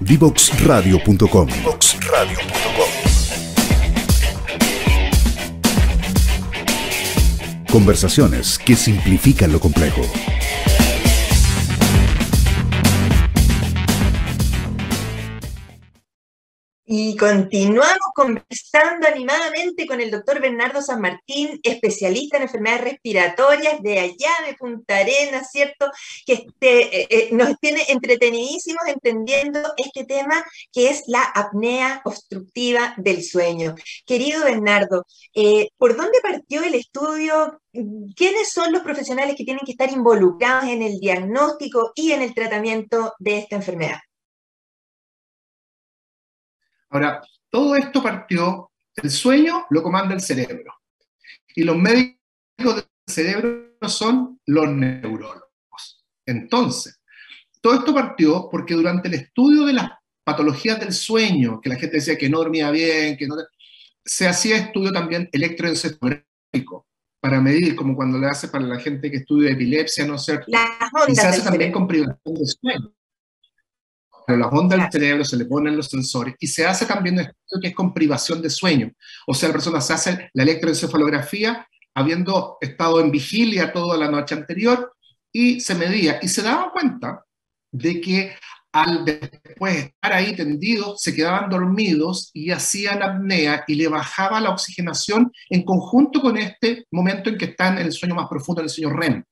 Divoxradio.com. Conversaciones que simplifican lo complejo. Y continuamos conversando animadamente con el doctor Bernardo San Martín, especialista en enfermedades respiratorias de allá de Punta Arenas, ¿cierto? Que nos tiene entretenidísimos entendiendo este tema que es la apnea obstructiva del sueño. Querido Bernardo, ¿por dónde partió el estudio? ¿Quiénes son los profesionales que tienen que estar involucrados en el diagnóstico y en el tratamiento de esta enfermedad? Ahora, todo esto partió, el sueño lo comanda el cerebro, y los médicos del cerebro son los neurólogos. Entonces, todo esto partió porque durante el estudio de las patologías del sueño, que la gente decía que no dormía bien, que no, se hacía estudio también electroencefalográfico para medir, como cuando le hace para la gente que estudia epilepsia, ¿no es cierto? Las ondas y se hace del también cerebro. con privación de sueño. Pero las ondas del cerebro se le ponen los sensores y se hace también un estudio que es con privación de sueño. O sea, la persona se hace la electroencefalografía habiendo estado en vigilia toda la noche anterior y se medía y se daba cuenta de que al después estar ahí tendidos se quedaban dormidos y hacían apnea y le bajaba la oxigenación en conjunto con este momento en que están en el sueño más profundo, en el sueño REM.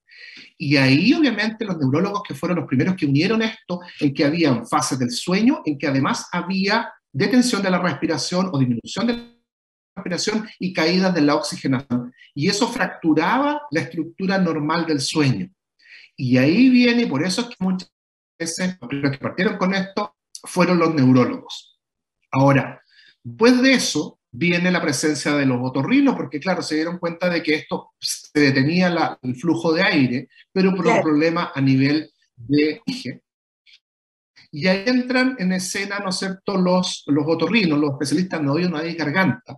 Y ahí, obviamente, los neurólogos que fueron los primeros que unieron esto, en que habían fases del sueño, en que además había detención de la respiración o disminución de la respiración y caídas de la oxigenación. Y eso fracturaba la estructura normal del sueño. Y ahí viene, y por eso es que muchas veces los primeros que partieron con esto fueron los neurólogos. Ahora, después de eso, viene la presencia de los otorrinos, porque claro, se dieron cuenta de que esto se detenía el flujo de aire, pero por un problema a nivel de oxígeno. Y ahí entran en escena, ¿no es cierto?, los otorrinos, los especialistas en oído, nariz y garganta,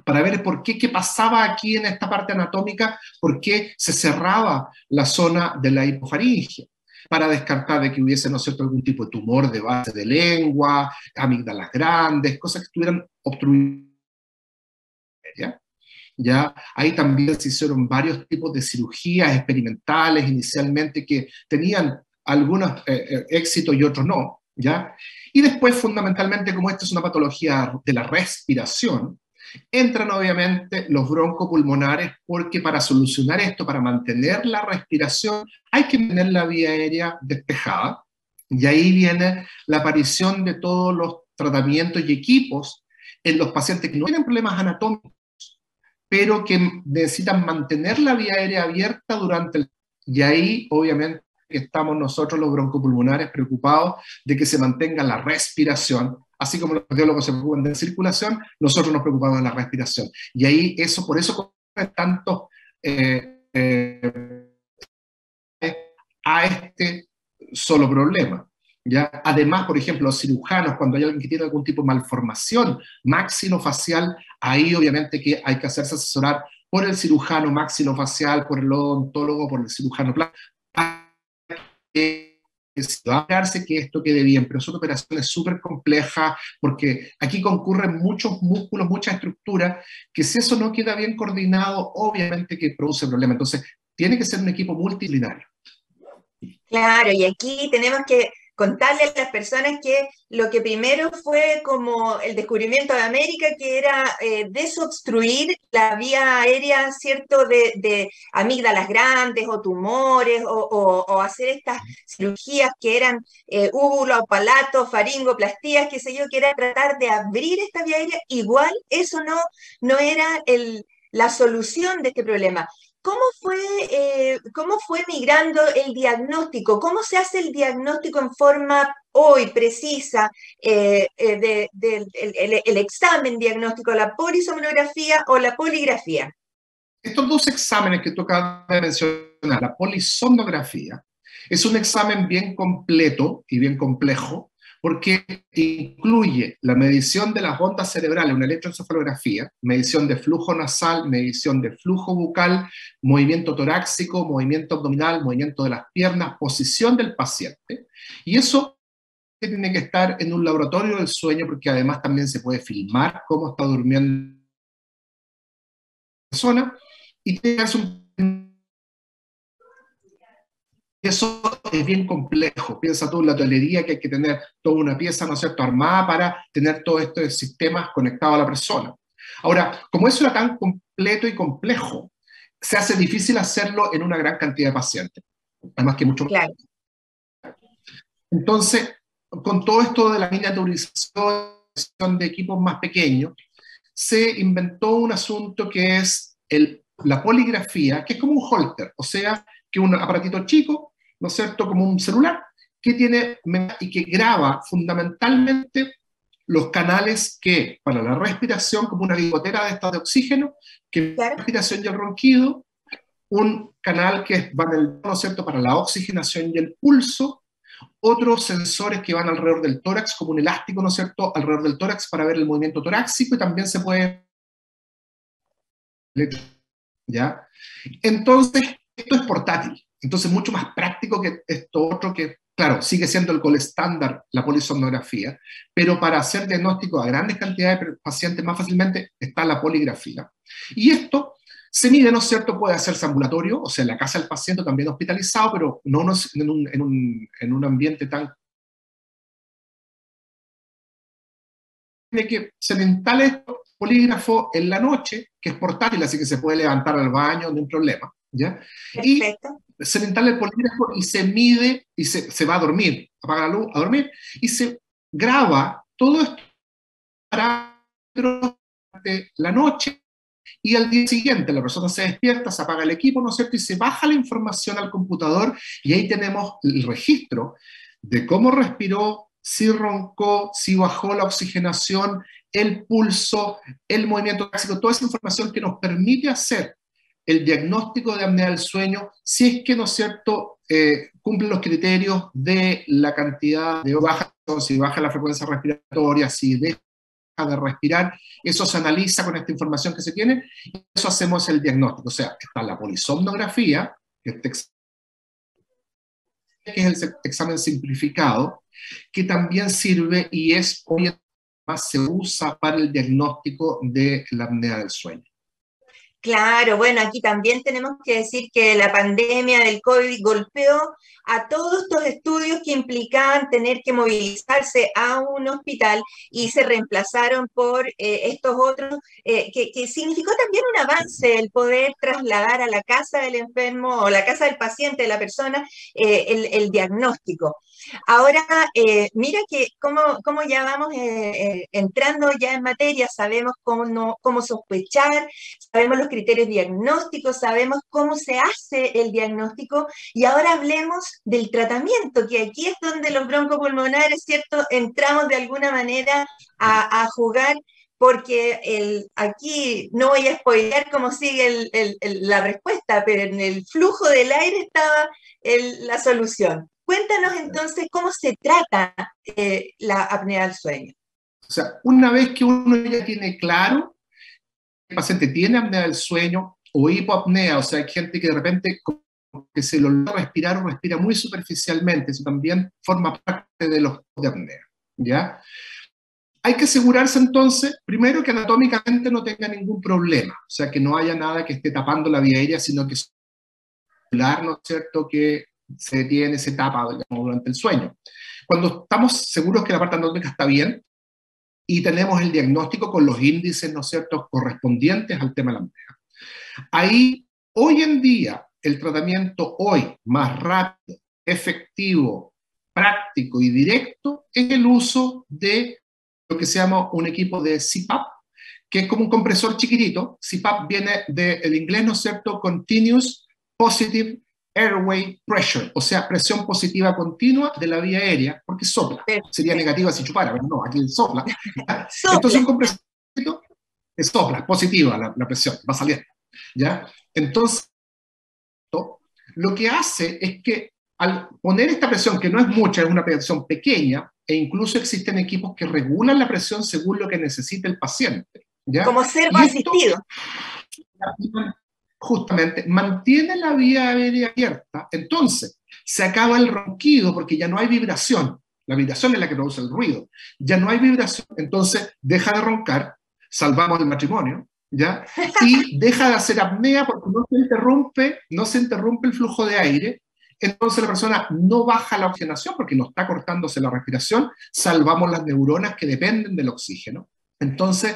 para ver por qué pasaba aquí en esta parte anatómica, por qué se cerraba la zona de la hipofaringe, para descartar de que hubiese, ¿no es cierto?, algún tipo de tumor de base de lengua, amígdalas grandes, cosas que estuvieran obstruidas. ¿Ya? Ahí también se hicieron varios tipos de cirugías experimentales inicialmente que tenían algunos éxitos y otros no, ¿ya? Y después, fundamentalmente, como esta es una patología de la respiración, entran obviamente los broncopulmonares, porque para solucionar esto, para mantener la respiración, hay que mantener la vía aérea despejada, y ahí viene la aparición de todos los tratamientos y equipos en los pacientes que no tienen problemas anatómicos, pero que necesitan mantener la vía aérea abierta durante el... Y ahí, obviamente, estamos nosotros los broncopulmonares preocupados de que se mantenga la respiración, así como los cardiólogos se preocupan de la circulación, nosotros nos preocupamos de la respiración. Y ahí, por eso tantos a este solo problema. ¿Ya? Además, por ejemplo, los cirujanos, cuando hay alguien que tiene algún tipo de malformación maxilofacial, ahí obviamente que hay que hacerse asesorar por el cirujano maxilofacial, por el odontólogo, por el cirujano plástico, para que asegurarse que esto quede bien. Pero es una operación súper compleja, porque aquí concurren muchos músculos, mucha estructura, que si eso no queda bien coordinado, obviamente que produce problemas. Entonces, tiene que ser un equipo multidisciplinario. Claro, y aquí tenemos que contarle a las personas que lo que primero fue como el descubrimiento de América, que era desobstruir la vía aérea, ¿cierto?, de amígdalas grandes o tumores, o hacer estas cirugías que eran úvulo-palato, faringoplastías, qué sé yo, que era tratar de abrir esta vía aérea. Igual eso no era la solución de este problema. ¿Cómo fue migrando el diagnóstico? ¿Cómo se hace el diagnóstico en forma hoy precisa el examen diagnóstico, la polisomnografía o la poligrafía? Estos dos exámenes que tú acabas de mencionar, la polisomnografía, es un examen bien completo y bien complejo, porque incluye la medición de las ondas cerebrales, una electroencefalografía, medición de flujo nasal, medición de flujo bucal, movimiento torácico, movimiento abdominal, movimiento de las piernas, posición del paciente, y eso tiene que estar en un laboratorio del sueño, porque además también se puede filmar cómo está durmiendo la persona, y tiene que darse eso es bien complejo. Piensa tú en la hotelería que hay que tener toda una pieza, ¿no es cierto?, armada para tener todos estos sistemas conectados a la persona. Ahora, como eso era tan completo y complejo, se hace difícil hacerlo en una gran cantidad de pacientes. Además que mucho. Claro. Entonces, con todo esto de la miniaturización de equipos más pequeños, se inventó un asunto que es la poligrafía, que es como un holter, o sea, que un aparatito chico, ¿no es cierto?, como un celular, que tiene y que graba fundamentalmente los canales que, para la respiración, como una bigotera de estas de oxígeno, que claro. La respiración y el ronquido, un canal que va en el, ¿no es cierto?, para la oxigenación y el pulso, otros sensores que van alrededor del tórax, como un elástico, ¿no es cierto?, alrededor del tórax para ver el movimiento torácico, y también se puede, ¿ya? Entonces, esto es portátil, entonces mucho más práctico que esto otro que, claro, sigue siendo el gold estándar, la polisomnografía, pero para hacer diagnóstico a grandes cantidades de pacientes más fácilmente está la poligrafía. Y esto se mide, ¿no es cierto?, puede hacerse ambulatorio, o sea, en la casa del paciente también hospitalizado, pero no en un ambiente tan. Tiene que se le instala este polígrafo en la noche, que es portátil, así que se puede levantar al baño, no hay problema, ¿ya? Perfecto. Y se le instala el polígrafo y se mide, y se va a dormir, apaga la luz, a dormir, y se graba todo esto durante la noche, y al día siguiente la persona se despierta, se apaga el equipo, ¿no es cierto?, y se baja la información al computador, y ahí tenemos el registro de cómo respiró, si roncó, si bajó la oxigenación, el pulso, el movimiento torácico, toda esa información que nos permite hacer el diagnóstico de apnea del sueño, si es que, ¿no es cierto?, cumple los criterios de la cantidad de baja, si baja la frecuencia respiratoria, si deja de respirar, eso se analiza con esta información que se tiene, y eso hacemos el diagnóstico. O sea, está la polisomnografía, que es el examen simplificado, que también sirve y es hoy en día más se usa para el diagnóstico de la apnea del sueño. Claro, bueno, aquí también tenemos que decir que la pandemia del COVID golpeó a todos estos estudios que implicaban tener que movilizarse a un hospital y se reemplazaron por estos otros, que significó también un avance el poder trasladar a la casa del enfermo o la casa del paciente, de la persona, el diagnóstico. Ahora, mira que cómo ya vamos entrando ya en materia, sabemos cómo sospechar, sabemos los criterios diagnósticos, sabemos cómo se hace el diagnóstico, y ahora hablemos del tratamiento, que aquí es donde los broncopulmonares, ¿cierto?, entramos de alguna manera a jugar, porque aquí no voy a spoilear cómo sigue la respuesta, pero en el flujo del aire estaba la solución. Cuéntanos entonces cómo se trata la apnea del sueño. O sea, una vez que uno ya tiene claro que el paciente tiene apnea del sueño o hipoapnea, o sea, hay gente que de repente que se lo logra respirar o respira muy superficialmente, eso también forma parte de los de apnea, ¿ya? Hay que asegurarse entonces, primero, que anatómicamente no tenga ningún problema, o sea, que no haya nada que esté tapando la vía aérea, sino que es celular, ¿no es cierto?, que se detiene, se tapa, digamos, durante el sueño. Cuando estamos seguros que la parte anatómica está bien y tenemos el diagnóstico con los índices, ¿no es cierto?, correspondientes al tema de la apnea. Ahí, hoy en día, el tratamiento más rápido, efectivo, práctico y directo es el uso de lo que se llama un equipo de CPAP, que es como un compresor chiquitito. CPAP viene del inglés, ¿no es cierto?, Continuous Positive Airway Pressure, o sea, presión positiva continua de la vía aérea, porque sopla. Sería negativa si chupara, pero no, aquí sopla. Entonces un compresor sopla, positiva la presión, va saliendo, ¿ya? Entonces, lo que hace es que al poner esta presión, que no es mucha, es una presión pequeña, e incluso existen equipos que regulan la presión según lo que necesita el paciente, ¿ya? Como servo asistido. Justamente, mantiene la vía aérea abierta, entonces se acaba el ronquido porque ya no hay vibración. La vibración es la que produce el ruido. Ya no hay vibración, entonces deja de roncar, salvamos el matrimonio, ¿ya? Y deja de hacer apnea porque no se interrumpe el flujo de aire, entonces la persona no baja la oxigenación porque no está cortándose la respiración, salvamos las neuronas que dependen del oxígeno. Entonces,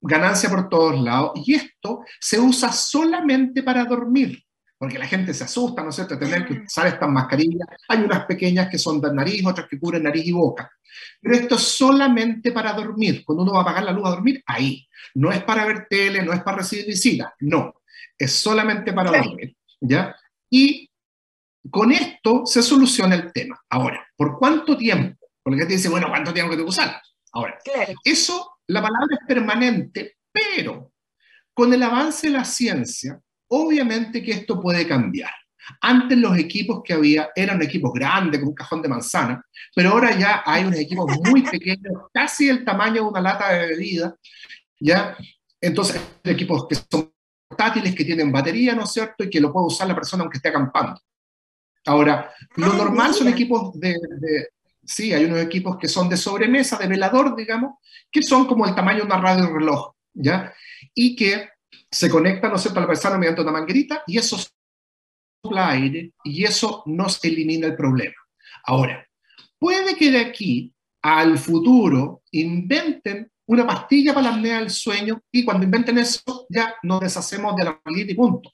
ganancia por todos lados. Y esto se usa solamente para dormir, porque la gente se asusta, ¿no es cierto?, de tener que usar estas mascarillas. Hay unas pequeñas que son de nariz, otras que cubren nariz y boca. Pero esto es solamente para dormir. Cuando uno va a apagar la luz a dormir, ahí. No es para ver tele, no es para recibir visitas, no. Es solamente para dormir, ¿ya? Y con esto se soluciona el tema. Ahora, ¿por cuánto tiempo? Porque la gente dice, bueno, ¿cuánto tiempo que tengo que usar? Ahora, eso, la palabra es permanente, pero con el avance de la ciencia, obviamente que esto puede cambiar. Antes los equipos que había eran equipos grandes, como un cajón de manzana, pero ahora ya hay unos equipos muy pequeños, casi el tamaño de una lata de bebida, ¿ya? Entonces, hay equipos que son portátiles, que tienen batería, ¿no es cierto?, y que lo puede usar la persona aunque esté acampando. Ahora, lo normal son equipos sí, hay unos equipos que son de sobremesa, de velador, digamos, que son como el tamaño de una radio reloj, ¿ya? Y que se conectan, ¿no es cierto?, al persona mediante una manguerita, y eso sopla aire, y eso nos elimina el problema. Ahora, puede que de aquí al futuro inventen una pastilla para la apnea del sueño, y cuando inventen eso, ya nos deshacemos de la manguerita y punto.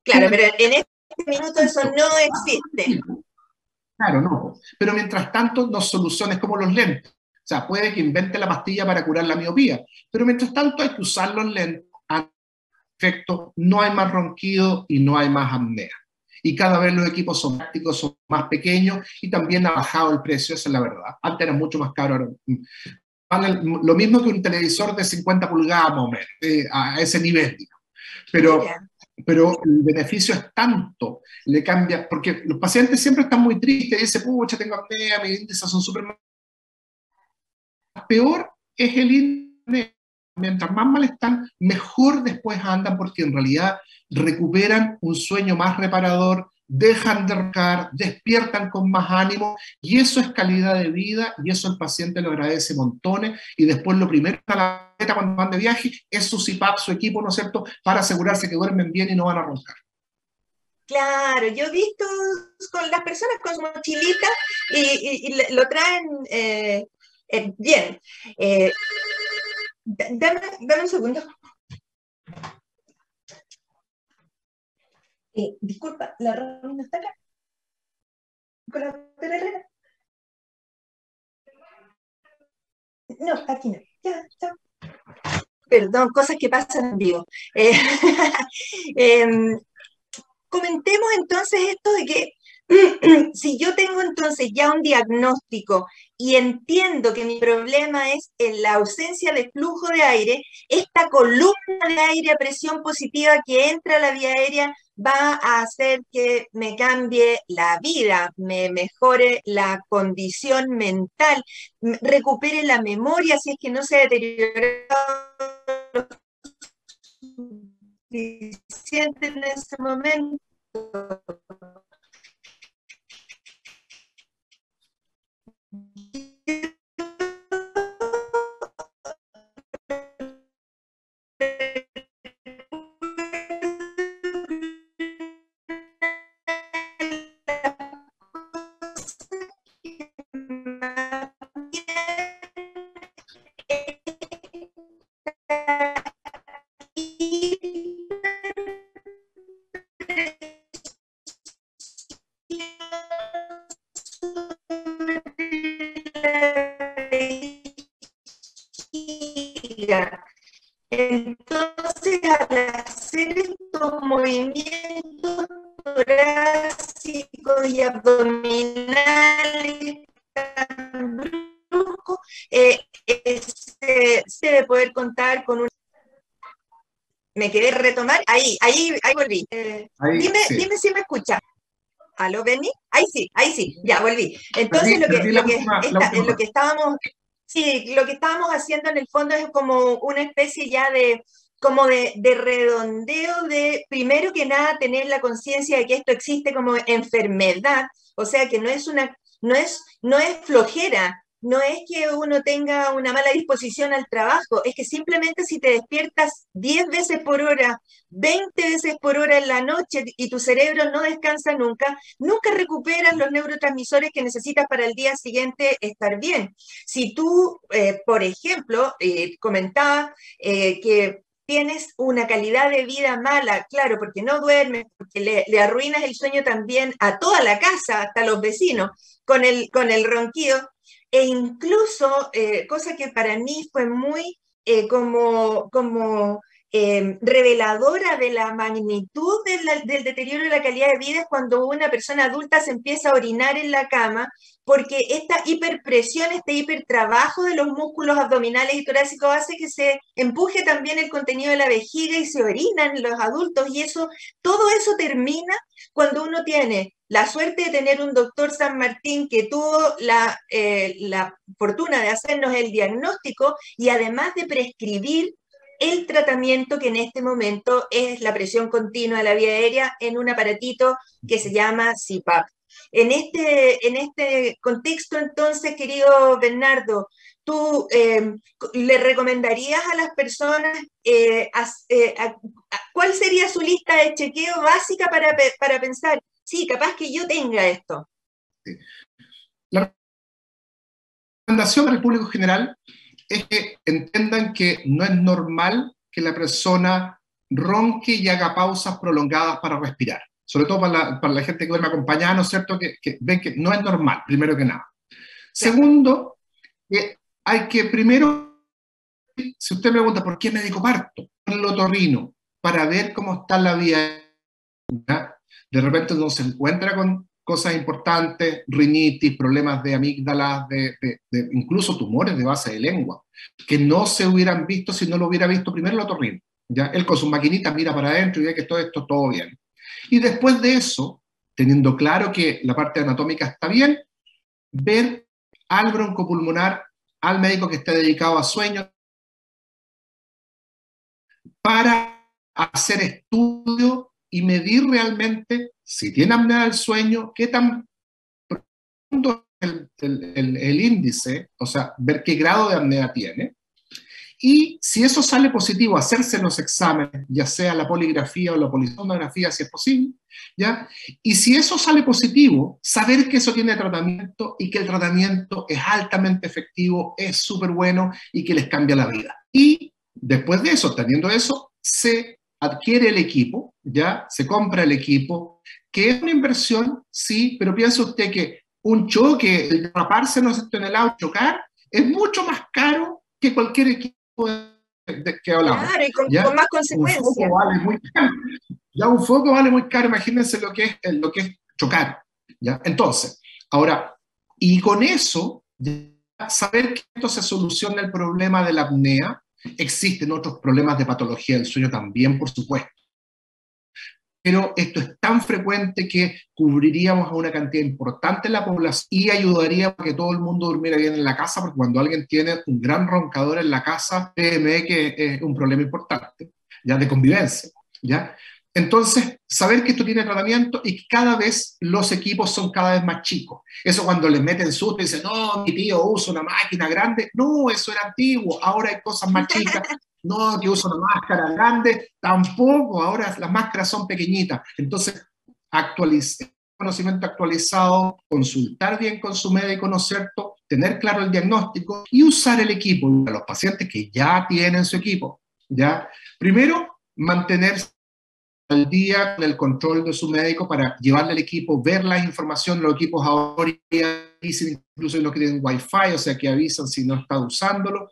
Claro, pero en este minuto eso no existe. Claro, no. Pero mientras tanto, no soluciones como los lentes. O sea, puede que invente la pastilla para curar la miopía, pero mientras tanto hay que usar los lentes. A efecto, no hay más ronquido y no hay más apnea. Y cada vez los equipos son prácticos, son más pequeños y también ha bajado el precio, esa es la verdad. Antes era mucho más caro. Ahora, lo mismo que un televisor de 50 pulgadas, más o menos, a ese nivel. Pero el beneficio es tanto, le cambia, porque los pacientes siempre están muy tristes, dicen, pucha, tengo apnea, mis índices son súper mal. Peor es el índice, mientras más mal están, mejor después andan, porque en realidad recuperan un sueño más reparador, dejan de roncar, despiertan con más ánimo, y eso es calidad de vida, y eso el paciente lo agradece montones, y después lo primero que la meta cuando van de viaje es su CPAP, su equipo, ¿no es cierto?, para asegurarse que duermen bien y no van a roncar. Claro, yo he visto con las personas con su mochilita y lo traen bien. Dame un segundo. Disculpa, ¿la Romy no está acá? ¿Con la doctora Herrera? No, aquí no. Ya, chao. Perdón, cosas que pasan en vivo. Comentemos entonces esto de que si yo tengo entonces ya un diagnóstico y entiendo que mi problema es en la ausencia de flujo de aire, esta columna de aire a presión positiva que entra a la vía aérea va a hacer que me cambie la vida, me mejore la condición mental, recupere la memoria si es que no se ha deteriorado suficiente en ese momento. Entonces, al hacer estos movimientos torácicos y abdominales tan bruscos, se debe poder contar con un... Me quedé retomar, ahí volví. Dime si me escucha. ¿Aló, Benny? Ahí sí, ya volví. Entonces, lo que estábamos haciendo en el fondo es como una especie ya de redondeo de, primero que nada, tener la conciencia de que esto existe como enfermedad, o sea, que no es no es flojera, no es que uno tenga una mala disposición al trabajo, es que simplemente si te despiertas 10 veces por hora, 20 veces por hora en la noche y tu cerebro no descansa nunca, nunca recuperas los neurotransmisores que necesitas para el día siguiente estar bien. Si tú, por ejemplo, comentaba que tienes una calidad de vida mala, claro, porque no duermes, porque le arruinas el sueño también a toda la casa, hasta a los vecinos, con el ronquido, e incluso, cosa que para mí fue muy reveladora de la magnitud del deterioro de la calidad de vida, es cuando una persona adulta se empieza a orinar en la cama, porque esta hiperpresión, este hipertrabajo de los músculos abdominales y torácicos hace que se empuje también el contenido de la vejiga y se orinan los adultos, y todo eso termina cuando uno tiene la suerte de tener un doctor San Martín que tuvo la fortuna de hacernos el diagnóstico y además de prescribir el tratamiento que en este momento es la presión continua de la vía aérea en un aparatito que se llama CPAP. En este contexto, entonces, querido Bernardo, ¿tú le recomendarías a las personas cuál sería su lista de chequeo básica para pensar, sí, capaz que yo tenga esto? Sí. La recomendación para el público general es que entiendan que no es normal que la persona ronque y haga pausas prolongadas para respirar. Sobre todo para la gente que duerme acompañada, ¿no es cierto? Que ven que no es normal, primero que nada. Segundo, que hay que primero, si usted me pregunta por qué médico parto, el otorrino, para ver cómo está la vía, ¿ya? De repente uno se encuentra con cosas importantes, rinitis, problemas de amígdalas, incluso tumores de base de lengua, que no se hubieran visto si no lo hubiera visto primero el otorrino. ¿Ya? Él con sus maquinitas mira para adentro y ve que todo esto todo bien. Y después de eso, teniendo claro que la parte anatómica está bien, ver al broncopulmonar, al médico que esté dedicado a sueño, para hacer estudio y medir realmente si tiene apnea del sueño, qué tan profundo es el índice, o sea, ver qué grado de apnea tiene. Y si eso sale positivo, hacerse los exámenes, ya sea la poligrafía o la polisonografía, si es posible, ¿ya? Y si eso sale positivo, saber que eso tiene tratamiento y que el tratamiento es altamente efectivo, es súper bueno y que les cambia la vida. Y después de eso, teniendo eso, se adquiere el equipo, ¿ya? Se compra el equipo, que es una inversión, sí, pero piensa usted que un choque, el raparse en el auto, chocar, es mucho más caro que cualquier equipo que hablamos. Claro, y con más consecuencias. Un foco vale muy caro. Ya un foco vale muy caro, imagínense lo que es chocar. ¿Ya? Entonces, ahora, y con eso, saber que esto se soluciona el problema de la apnea. Existen otros problemas de patología del sueño también, por supuesto. Pero esto es tan frecuente que cubriríamos a una cantidad importante de la población y ayudaría a que todo el mundo durmiera bien en la casa, porque cuando alguien tiene un gran roncador en la casa, créeme que es un problema importante, ya de convivencia, ¿ya? Entonces, saber que esto tiene tratamiento y que cada vez los equipos son cada vez más chicos. Eso cuando les meten susto y dicen, no, mi tío usa una máquina grande. No, eso era antiguo, ahora hay cosas más chicas. No, que usa una máscara grande. Tampoco, ahora las máscaras son pequeñitas. Entonces, conocimiento actualizado, consultar bien con su médico, ¿no es cierto? Tener claro el diagnóstico y usar el equipo. A los pacientes que ya tienen su equipo, ¿ya? Primero, mantenerse al día con el control de su médico para llevarle al equipo, ver la información de los equipos ahora, incluso los que tienen Wi-Fi, o sea que avisan si no está usándolo,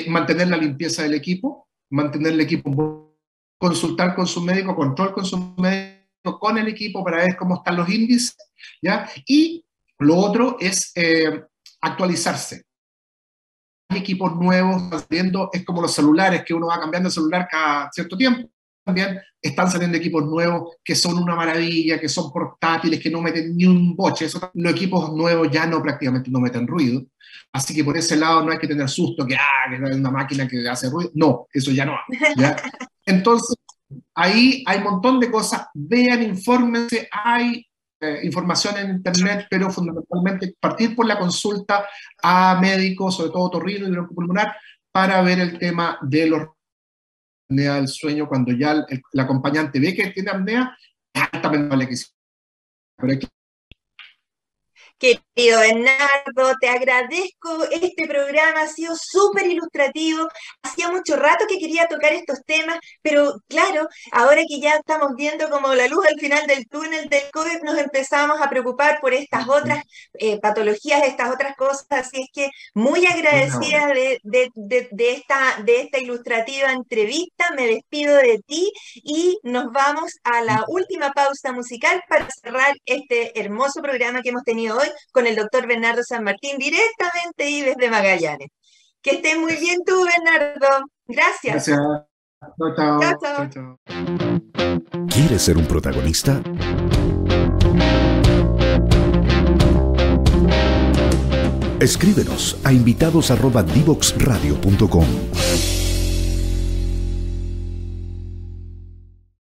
mantener la limpieza del equipo, mantener el equipo, consultar con su médico, control con su médico, con el equipo para ver cómo están los índices, ¿ya? Y lo otro es actualizarse. Hay equipos nuevos saliendo, es como los celulares, que uno va cambiando el celular cada cierto tiempo. También están saliendo equipos nuevos que son una maravilla, que son portátiles, que no meten ni un boche. Los equipos nuevos ya no prácticamente no meten ruido. Así que por ese lado no hay que tener susto que hay una máquina que hace ruido. No, eso ya no. ¿Ya? Entonces, ahí hay un montón de cosas. Vean, infórmense. Hay información en internet, pero fundamentalmente partir por la consulta a médicos, sobre todo otorrino y broncopulmonar, para ver el tema de los apnea del sueño. Cuando ya el acompañante ve que tiene apnea, es altamente probable que sí. Pero hay que... Querido Bernardo, te agradezco, este programa ha sido súper ilustrativo, hacía mucho rato que quería tocar estos temas, pero claro, ahora que ya estamos viendo como la luz al final del túnel del COVID, nos empezamos a preocupar por estas otras patologías, estas otras cosas, así es que muy agradecida de esta ilustrativa entrevista, me despido de ti y nos vamos a la última pausa musical para cerrar este hermoso programa que hemos tenido hoy con el doctor Bernardo San Martín, directamente y desde Magallanes. Que estés muy bien tú, Bernardo. Gracias. Gracias. Chao, chao. Chao, chao. ¿Quieres ser un protagonista? Escríbenos a invitados@divoxradio.com.